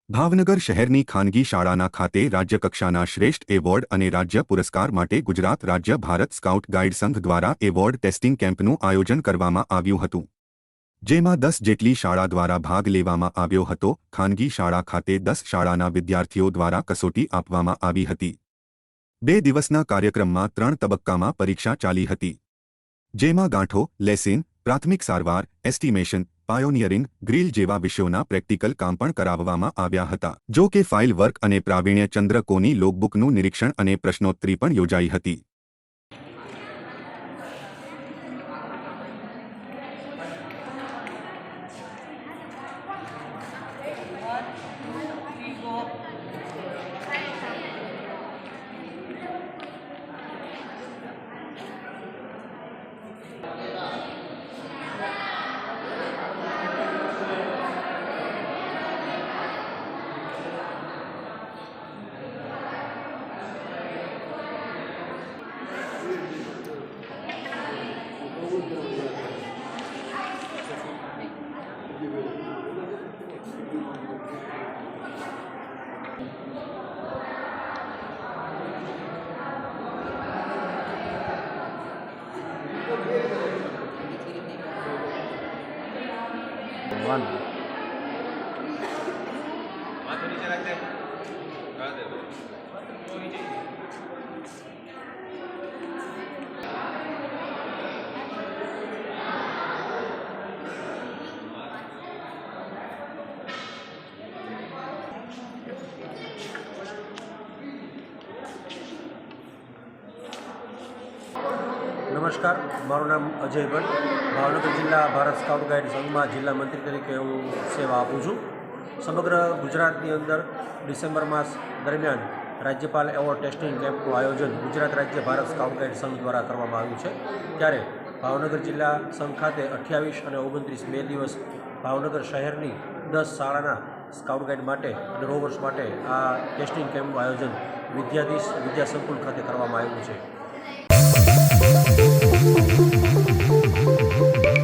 ભાવનગર શહેરની ખાનગી શાળાના ખાતે રાજ્યકક્ષાના શ્રેષ્ઠ એવોર્ડ અને રાજ્ય પુરસ્કાર માટે ગુજરાત રાજ્ય ભારત સ્કાઉટ ગાઈડ સંઘ દ્વારા એવોર્ડ ટેસ્ટિંગ કેમ્પનું આયોજન કરવામાં આવ્યું હતું, જેમાં 10 જેટલી શાળા દ્વારા ભાગ લેવામાં આવ્યો હતો। ખાનગી શાળા ખાતે 10 શાળાના વિદ્યાર્થીઓ દ્વારા કસોટી આપવામાં આવી હતી। 2 દિવસના કાર્યક્રમમાં 3 તબક્કામાં પરીક્ષા ચાલી હતી, જેમાં ગાંઠો, લેસિન, પ્રાથમિક સારવાર, એસ્ટિમેશન, પાયોનિયરિંગ, ગ્રીલ જેવા વિષયોના પ્રેક્ટિકલ કામ પણ કરાવવામાં આવ્યા હતા। જો કે ફાઇલ વર્ક અને પ્રાવીણ્ય ચંદ્રકોની લોકબુકનું નિરીક્ષણ અને પ્રશ્નોત્તરી પણ યોજાઈ હતી। નમસ્કાર, મારું નામ અજય ભટ્ટ, ભાવનગર જિલ્લા ભારત સ્કાઉટ ગાઈડ સંઘમાં જિલ્લા મંત્રી તરીકે હું સેવા આપું છું। સમગ્ર ગુજરાતની અંદર ડિસેમ્બર માસ દરમિયાન રાજ્યપાલ એવોર્ડ ટેસ્ટિંગ કેમ્પનું આયોજન ગુજરાત રાજ્ય ભારત સ્કાઉટ ગાઈડ સંઘ દ્વારા કરવામાં આવ્યું છે। ત્યારે ભાવનગર જિલ્લા સંઘ ખાતે 28 અને 29 2 દિવસ ભાવનગર શહેરની 10 શાળાના સ્કાઉટ ગાઈડ માટે અને રોવર્સ માટે આ ટેસ્ટિંગ કેમ્પનું આયોજન વિદ્યા સંકુલ ખાતે કરવામાં આવ્યું છે।